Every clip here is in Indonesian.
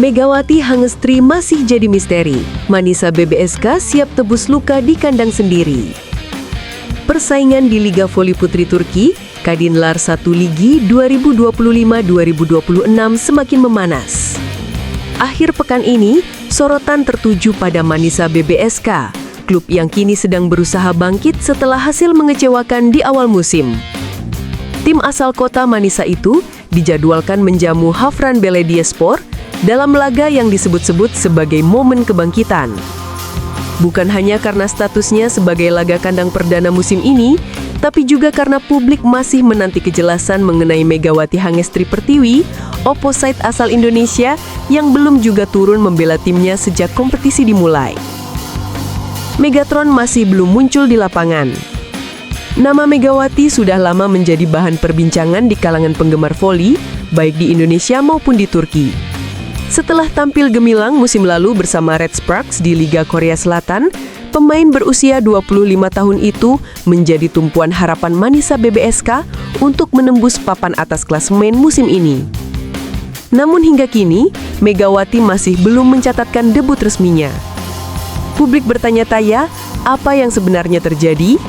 Megawati Hangestri masih jadi misteri. Manisa BBSK siap tebus luka di kandang sendiri. Persaingan di Liga Voli Putri Turki, Kadinlar 1 Ligi 2025-2026 semakin memanas. Akhir pekan ini, sorotan tertuju pada Manisa BBSK, klub yang kini sedang berusaha bangkit setelah hasil mengecewakan di awal musim. Tim asal kota Manisa itu dijadwalkan menjamu Hafran Belediyespor dalam laga yang disebut-sebut sebagai momen kebangkitan. Bukan hanya karena statusnya sebagai laga kandang perdana musim ini, tapi juga karena publik masih menanti kejelasan mengenai Megawati Hangestri Pertiwi, opposite asal Indonesia yang belum juga turun membela timnya sejak kompetisi dimulai. Megatron masih belum muncul di lapangan. Nama Megawati sudah lama menjadi bahan perbincangan di kalangan penggemar voli, baik di Indonesia maupun di Turki. Setelah tampil gemilang musim lalu bersama Red Sparks di Liga Korea Selatan, pemain berusia 25 tahun itu menjadi tumpuan harapan Manisa BBSK untuk menembus papan atas klasemen musim ini. Namun hingga kini, Megawati masih belum mencatatkan debut resminya. Publik bertanya-tanya, apa yang sebenarnya terjadi?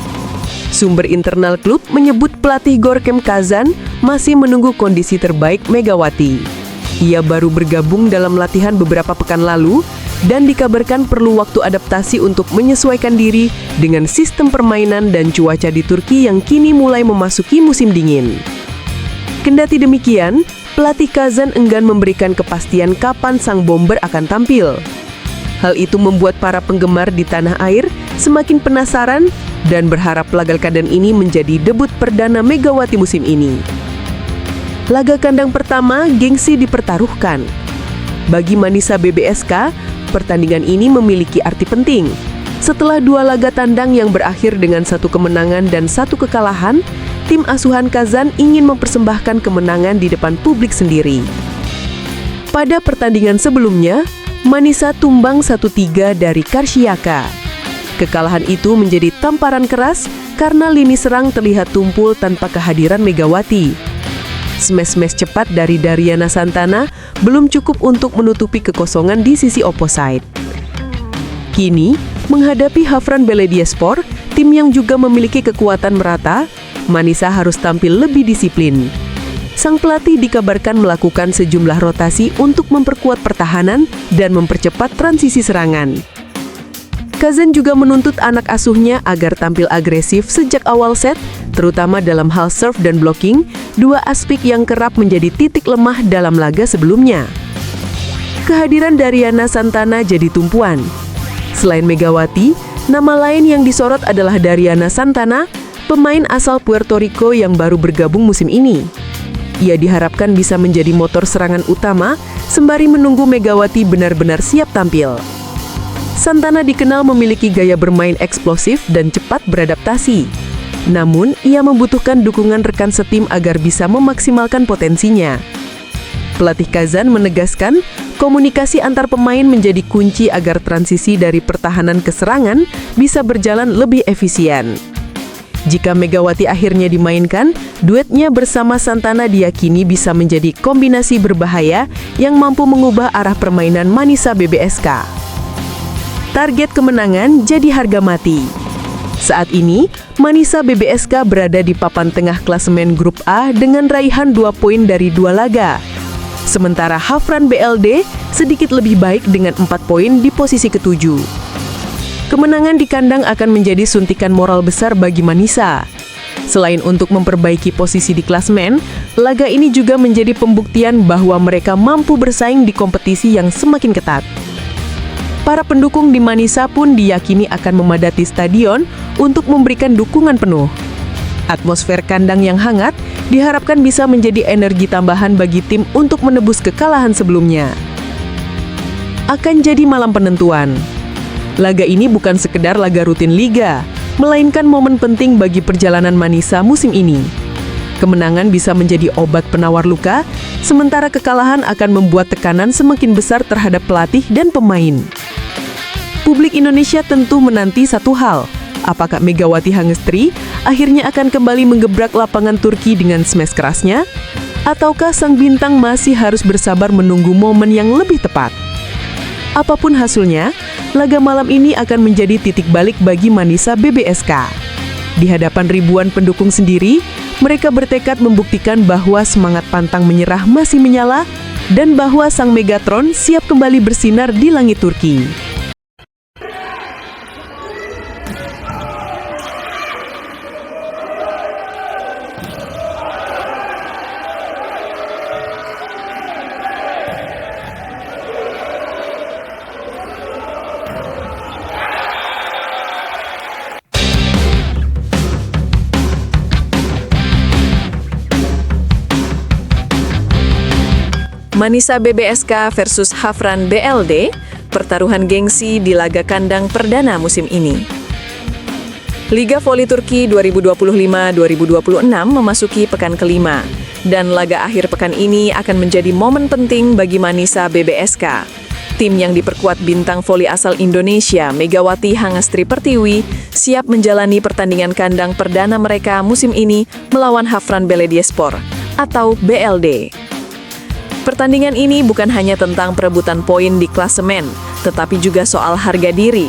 Sumber internal klub menyebut pelatih Gorkem Kazan masih menunggu kondisi terbaik Megawati. Ia baru bergabung dalam latihan beberapa pekan lalu dan dikabarkan perlu waktu adaptasi untuk menyesuaikan diri dengan sistem permainan dan cuaca di Turki yang kini mulai memasuki musim dingin. Kendati demikian, pelatih Kazan enggan memberikan kepastian kapan sang bomber akan tampil. Hal itu membuat para penggemar di tanah air semakin penasaran dan berharap laga kandang ini menjadi debut perdana Megawati musim ini. Laga kandang pertama, gengsi dipertaruhkan. Bagi Manisa BBSK, pertandingan ini memiliki arti penting. Setelah dua laga tandang yang berakhir dengan 1 kemenangan dan 1 kekalahan, tim asuhan Kazan ingin mempersembahkan kemenangan di depan publik sendiri. Pada pertandingan sebelumnya, Manisa tumbang 1-3 dari Karşıyaka. Kekalahan itu menjadi tamparan keras karena lini serang terlihat tumpul tanpa kehadiran Megawati. Smash-smash cepat dari Daryana Santana belum cukup untuk menutupi kekosongan di sisi opposite. Kini, menghadapi Hafran Belediyespor, tim yang juga memiliki kekuatan merata, Manisa harus tampil lebih disiplin. Sang pelatih dikabarkan melakukan sejumlah rotasi untuk memperkuat pertahanan dan mempercepat transisi serangan. Kazan juga menuntut anak asuhnya agar tampil agresif sejak awal set, terutama dalam hal serve dan blocking, dua aspek yang kerap menjadi titik lemah dalam laga sebelumnya. Kehadiran Daryana Santana jadi tumpuan. Selain Megawati, nama lain yang disorot adalah Daryana Santana, pemain asal Puerto Rico yang baru bergabung musim ini. Ia diharapkan bisa menjadi motor serangan utama, sembari menunggu Megawati benar-benar siap tampil. Santana dikenal memiliki gaya bermain eksplosif dan cepat beradaptasi. Namun, ia membutuhkan dukungan rekan setim agar bisa memaksimalkan potensinya. Pelatih Kazan menegaskan, komunikasi antar pemain menjadi kunci agar transisi dari pertahanan ke serangan bisa berjalan lebih efisien. Jika Megawati akhirnya dimainkan, duetnya bersama Santana diyakini bisa menjadi kombinasi berbahaya yang mampu mengubah arah permainan Manisa BBSK. Target kemenangan jadi harga mati. Saat ini, Manisa BBSK berada di papan tengah klasemen Grup A dengan raihan 2 poin dari 2 laga. Sementara Hafran BLD sedikit lebih baik dengan 4 poin di posisi ke-7. Kemenangan di kandang akan menjadi suntikan moral besar bagi Manisa. Selain untuk memperbaiki posisi di klasemen, laga ini juga menjadi pembuktian bahwa mereka mampu bersaing di kompetisi yang semakin ketat. Para pendukung di Manisa pun diyakini akan memadati stadion untuk memberikan dukungan penuh. Atmosfer kandang yang hangat diharapkan bisa menjadi energi tambahan bagi tim untuk menebus kekalahan sebelumnya. Akan jadi malam penentuan. Laga ini bukan sekedar laga rutin liga, melainkan momen penting bagi perjalanan Manisa musim ini. Kemenangan bisa menjadi obat penawar luka, sementara kekalahan akan membuat tekanan semakin besar terhadap pelatih dan pemain. Publik Indonesia tentu menanti satu hal, apakah Megawati Hangestri akhirnya akan kembali menggebrak lapangan Turki dengan smash kerasnya? Ataukah sang bintang masih harus bersabar menunggu momen yang lebih tepat? Apapun hasilnya, laga malam ini akan menjadi titik balik bagi Manisa BBSK. Di hadapan ribuan pendukung sendiri, mereka bertekad membuktikan bahwa semangat pantang menyerah masih menyala dan bahwa sang Megatron siap kembali bersinar di langit Turki. Manisa BBSK versus Hafran BLD, pertaruhan gengsi di laga kandang perdana musim ini. Liga Voli Turki 2025-2026 memasuki pekan kelima, dan laga akhir pekan ini akan menjadi momen penting bagi Manisa BBSK. Tim yang diperkuat bintang voli asal Indonesia, Megawati Hangastri Pertiwi, siap menjalani pertandingan kandang perdana mereka musim ini melawan Hafran Belediyespor atau BLD. Pertandingan ini bukan hanya tentang perebutan poin di klasemen, tetapi juga soal harga diri.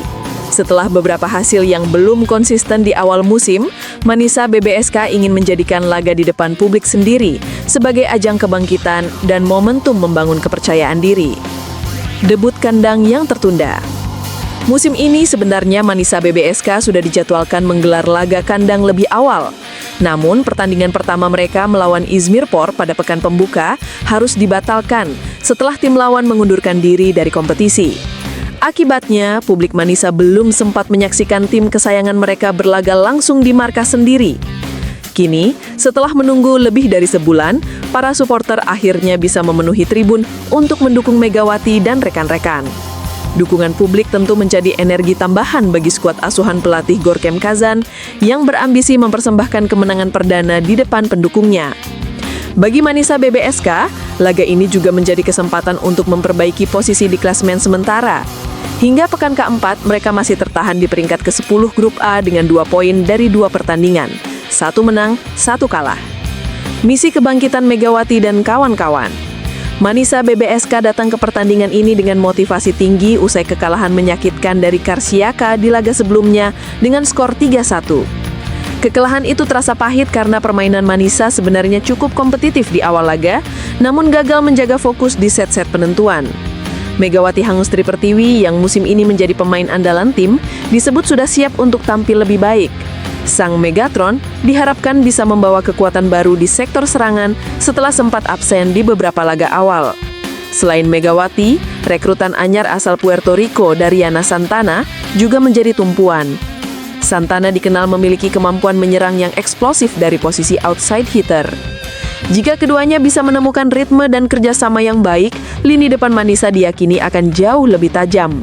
Setelah beberapa hasil yang belum konsisten di awal musim, Manisa BBSK ingin menjadikan laga di depan publik sendiri sebagai ajang kebangkitan dan momentum membangun kepercayaan diri. Debut kandang yang tertunda. Musim ini sebenarnya Manisa BBSK sudah dijadwalkan menggelar laga kandang lebih awal. Namun, pertandingan pertama mereka melawan Izmirspor pada pekan pembuka harus dibatalkan setelah tim lawan mengundurkan diri dari kompetisi. Akibatnya, publik Manisa belum sempat menyaksikan tim kesayangan mereka berlaga langsung di markas sendiri. Kini, setelah menunggu lebih dari sebulan, para supporter akhirnya bisa memenuhi tribun untuk mendukung Megawati dan rekan-rekan. Dukungan publik tentu menjadi energi tambahan bagi skuad asuhan pelatih Gorkem Kazan yang berambisi mempersembahkan kemenangan perdana di depan pendukungnya. Bagi Manisa BBSK, laga ini juga menjadi kesempatan untuk memperbaiki posisi di klasemen sementara. Hingga pekan keempat, mereka masih tertahan di peringkat ke-10 grup A dengan 2 poin dari 2 pertandingan. 1 menang, 1 kalah. Misi kebangkitan Megawati dan kawan-kawan. Manisa BBSK datang ke pertandingan ini dengan motivasi tinggi usai kekalahan menyakitkan dari Karsiaka di laga sebelumnya dengan skor 3-1. Kekalahan itu terasa pahit karena permainan Manisa sebenarnya cukup kompetitif di awal laga, namun gagal menjaga fokus di set-set penentuan. Megawati Hangastri Pertiwi yang musim ini menjadi pemain andalan tim, disebut sudah siap untuk tampil lebih baik. Sang Megatron diharapkan bisa membawa kekuatan baru di sektor serangan setelah sempat absen di beberapa laga awal. Selain Megawati, rekrutan anyar asal Puerto Rico, Dariana Santana, juga menjadi tumpuan. Santana dikenal memiliki kemampuan menyerang yang eksplosif dari posisi outside hitter. Jika keduanya bisa menemukan ritme dan kerjasama yang baik, lini depan Manisa diyakini akan jauh lebih tajam.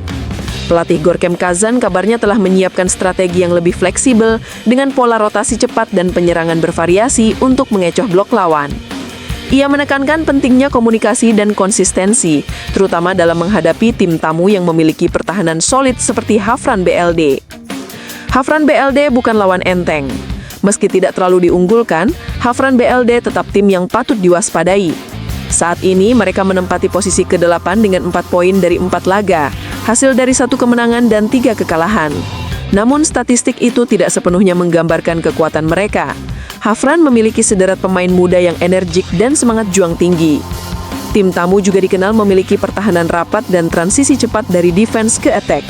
Pelatih Gorkem Kazan kabarnya telah menyiapkan strategi yang lebih fleksibel dengan pola rotasi cepat dan penyerangan bervariasi untuk mengecoh blok lawan. Ia menekankan pentingnya komunikasi dan konsistensi, terutama dalam menghadapi tim tamu yang memiliki pertahanan solid seperti Hafran BLD. Hafran BLD bukan lawan enteng. Meski tidak terlalu diunggulkan, Hafran BLD tetap tim yang patut diwaspadai. Saat ini mereka menempati posisi ke-8 dengan 4 poin dari 4 laga, hasil dari 1 kemenangan dan 3 kekalahan. Namun statistik itu tidak sepenuhnya menggambarkan kekuatan mereka. Hafran memiliki sederet pemain muda yang energik dan semangat juang tinggi. Tim tamu juga dikenal memiliki pertahanan rapat dan transisi cepat dari defense ke attack.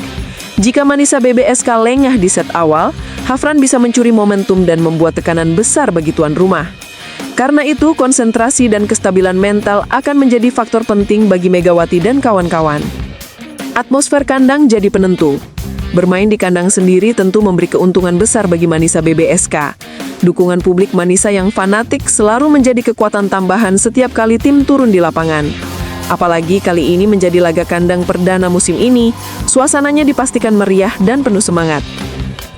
Jika Manisa BBSK lengah di set awal, Hafran bisa mencuri momentum dan membuat tekanan besar bagi tuan rumah. Karena itu, konsentrasi dan kestabilan mental akan menjadi faktor penting bagi Megawati dan kawan-kawan. Atmosfer kandang jadi penentu. Bermain di kandang sendiri tentu memberi keuntungan besar bagi Manisa BBSK. Dukungan publik Manisa yang fanatik selalu menjadi kekuatan tambahan setiap kali tim turun di lapangan. Apalagi kali ini menjadi laga kandang perdana musim ini, suasananya dipastikan meriah dan penuh semangat.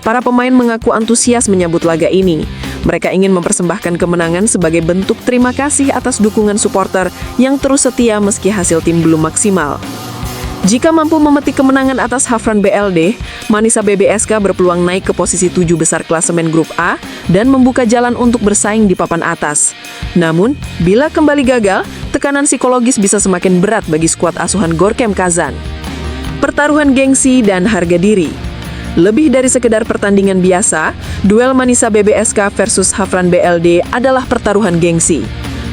Para pemain mengaku antusias menyambut laga ini. Mereka ingin mempersembahkan kemenangan sebagai bentuk terima kasih atas dukungan supporter yang terus setia meski hasil tim belum maksimal. Jika mampu memetik kemenangan atas Hafran BLD, Manisa BBSK berpeluang naik ke posisi 7 besar klasemen grup A dan membuka jalan untuk bersaing di papan atas. Namun, bila kembali gagal, tekanan psikologis bisa semakin berat bagi skuad asuhan Gorkem Kazan. Pertaruhan gengsi dan harga diri. Lebih dari sekedar pertandingan biasa, duel Manisa BBSK versus Hafran BLD adalah pertaruhan gengsi.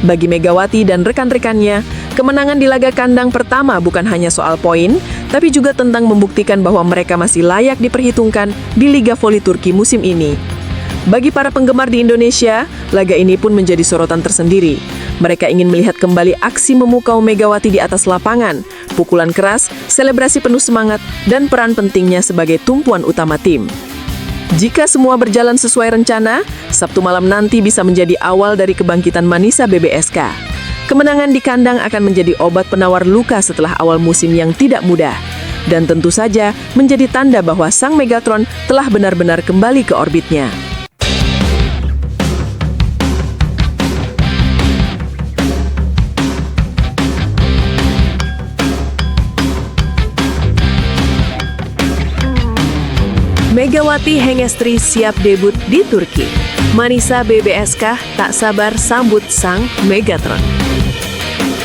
Bagi Megawati dan rekan-rekannya, kemenangan di laga kandang pertama bukan hanya soal poin, tapi juga tentang membuktikan bahwa mereka masih layak diperhitungkan di Liga Voli Turki musim ini. Bagi para penggemar di Indonesia, laga ini pun menjadi sorotan tersendiri. Mereka ingin melihat kembali aksi memukau Megawati di atas lapangan, pukulan keras, selebrasi penuh semangat, dan peran pentingnya sebagai tumpuan utama tim. Jika semua berjalan sesuai rencana, Sabtu malam nanti bisa menjadi awal dari kebangkitan Manisa BBSK. Kemenangan di kandang akan menjadi obat penawar luka setelah awal musim yang tidak mudah. Dan tentu saja menjadi tanda bahwa sang Megatron telah benar-benar kembali ke orbitnya. Megawati Hengestri siap debut di Turki. Manisa BBSK tak sabar sambut sang Megatron.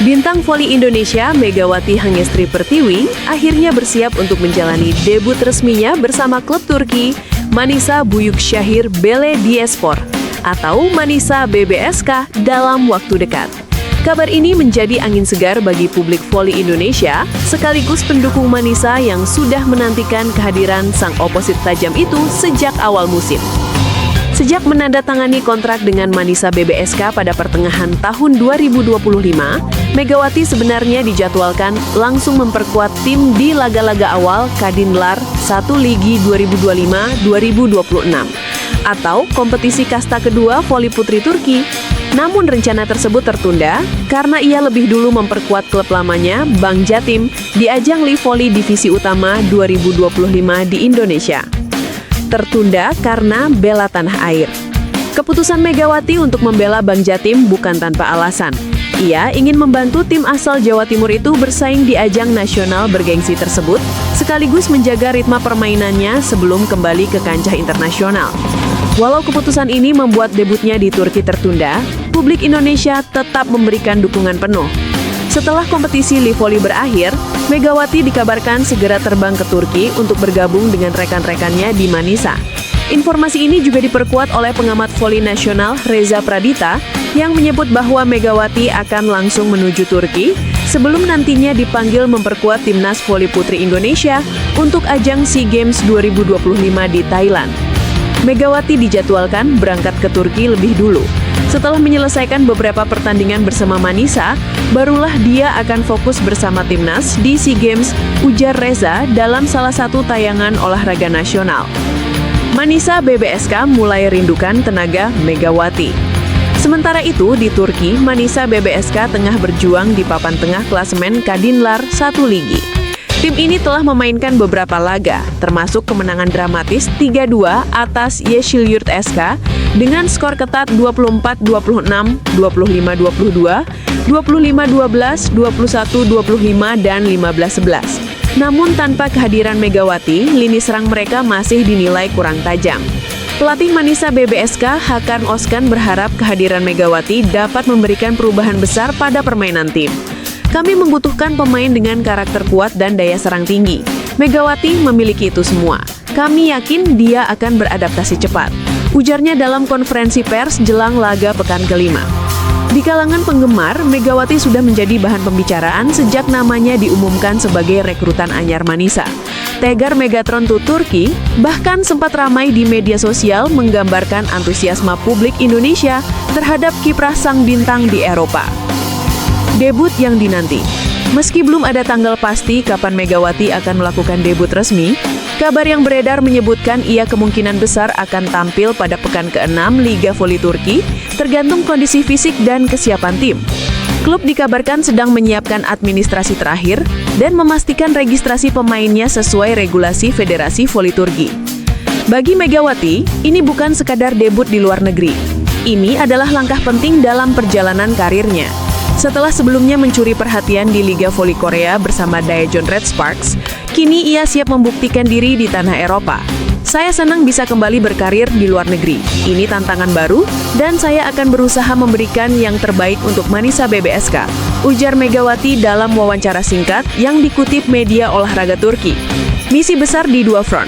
Bintang voli Indonesia Megawati Hengestri Pertiwi akhirnya bersiap untuk menjalani debut resminya bersama klub Turki Manisa Büyükşehir Belediyespor atau Manisa BBSK dalam waktu dekat. Kabar ini menjadi angin segar bagi publik voli Indonesia, sekaligus pendukung Manisa yang sudah menantikan kehadiran sang oposit tajam itu sejak awal musim. Sejak menandatangani kontrak dengan Manisa BBSK pada pertengahan tahun 2025, Megawati sebenarnya dijadwalkan langsung memperkuat tim di laga-laga awal Kadinlar 1 Ligi 2025-2026 atau kompetisi kasta kedua voli putri Turki. Namun rencana tersebut tertunda karena ia lebih dulu memperkuat klub lamanya, Bank Jatim, di ajang Liga Voli Divisi Utama 2025 di Indonesia. Tertunda karena bela tanah air. Keputusan Megawati untuk membela Bank Jatim bukan tanpa alasan. Ia ingin membantu tim asal Jawa Timur itu bersaing di ajang nasional bergengsi tersebut, sekaligus menjaga ritme permainannya sebelum kembali ke kancah internasional. Walau keputusan ini membuat debutnya di Turki tertunda, publik Indonesia tetap memberikan dukungan penuh. Setelah kompetisi Liga Voli berakhir, Megawati dikabarkan segera terbang ke Turki untuk bergabung dengan rekan-rekannya di Manisa. Informasi ini juga diperkuat oleh pengamat voli nasional Reza Pradita yang menyebut bahwa Megawati akan langsung menuju Turki sebelum nantinya dipanggil memperkuat timnas voli putri Indonesia untuk ajang SEA Games 2025 di Thailand. Megawati dijadwalkan berangkat ke Turki lebih dulu. Setelah menyelesaikan beberapa pertandingan bersama Manisa, barulah dia akan fokus bersama timnas di SEA Games, ujar Reza dalam salah satu tayangan olahraga nasional. Manisa BBSK mulai rindukan tenaga Megawati. Sementara itu, di Turki, Manisa BBSK tengah berjuang di papan tengah klasemen Kadinlar 1 Ligi. Tim ini telah memainkan beberapa laga, termasuk kemenangan dramatis 3-2 atas Yeşilyurt SK dengan skor ketat 24-26, 25-22, 25-12, 21-25, dan 15-11. Namun tanpa kehadiran Megawati, lini serang mereka masih dinilai kurang tajam. Pelatih Manisa BBSK, Hakan Özkan, berharap kehadiran Megawati dapat memberikan perubahan besar pada permainan tim. Kami membutuhkan pemain dengan karakter kuat dan daya serang tinggi. Megawati memiliki itu semua. Kami yakin dia akan beradaptasi cepat, ujarnya dalam konferensi pers jelang laga pekan kelima. Di kalangan penggemar, Megawati sudah menjadi bahan pembicaraan sejak namanya diumumkan sebagai rekrutan anyar Manisa. Tagar Megatron to Turki bahkan sempat ramai di media sosial menggambarkan antusiasme publik Indonesia terhadap kiprah sang bintang di Eropa. Debut yang dinanti. Meski belum ada tanggal pasti kapan Megawati akan melakukan debut resmi, kabar yang beredar menyebutkan ia kemungkinan besar akan tampil pada pekan ke-6 Liga Voli Turki, tergantung kondisi fisik dan kesiapan tim. Klub dikabarkan sedang menyiapkan administrasi terakhir dan memastikan registrasi pemainnya sesuai regulasi Federasi Voli Turki. Bagi Megawati, ini bukan sekadar debut di luar negeri. Ini adalah langkah penting dalam perjalanan karirnya. Setelah sebelumnya mencuri perhatian di Liga Voli Korea bersama Daejeon Red Sparks, kini ia siap membuktikan diri di tanah Eropa. Saya senang bisa kembali berkarir di luar negeri. Ini tantangan baru, dan saya akan berusaha memberikan yang terbaik untuk Manisa BBSK, ujar Megawati dalam wawancara singkat yang dikutip media olahraga Turki. Misi besar di dua front.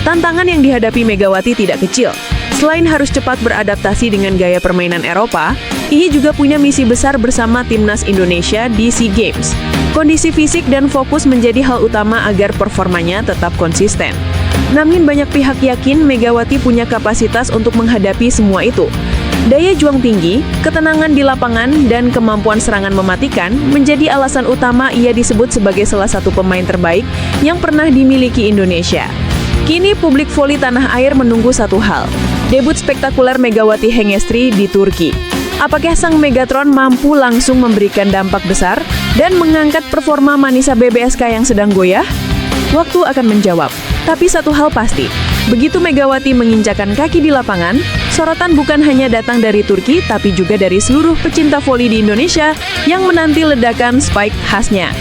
Tantangan yang dihadapi Megawati tidak kecil. Selain harus cepat beradaptasi dengan gaya permainan Eropa, ia juga punya misi besar bersama timnas Indonesia di SEA Games. Kondisi fisik dan fokus menjadi hal utama agar performanya tetap konsisten. Namun banyak pihak yakin Megawati punya kapasitas untuk menghadapi semua itu. Daya juang tinggi, ketenangan di lapangan, dan kemampuan serangan mematikan menjadi alasan utama ia disebut sebagai salah satu pemain terbaik yang pernah dimiliki Indonesia. Kini publik voli tanah air menunggu satu hal, debut spektakuler Megawati Hengestri di Turki. Apakah sang Megatron mampu langsung memberikan dampak besar dan mengangkat performa Manisa BBSK yang sedang goyah? Waktu akan menjawab. Tapi satu hal pasti, begitu Megawati menginjakan kaki di lapangan, sorotan bukan hanya datang dari Turki, tapi juga dari seluruh pecinta voli di Indonesia yang menanti ledakan spike khasnya.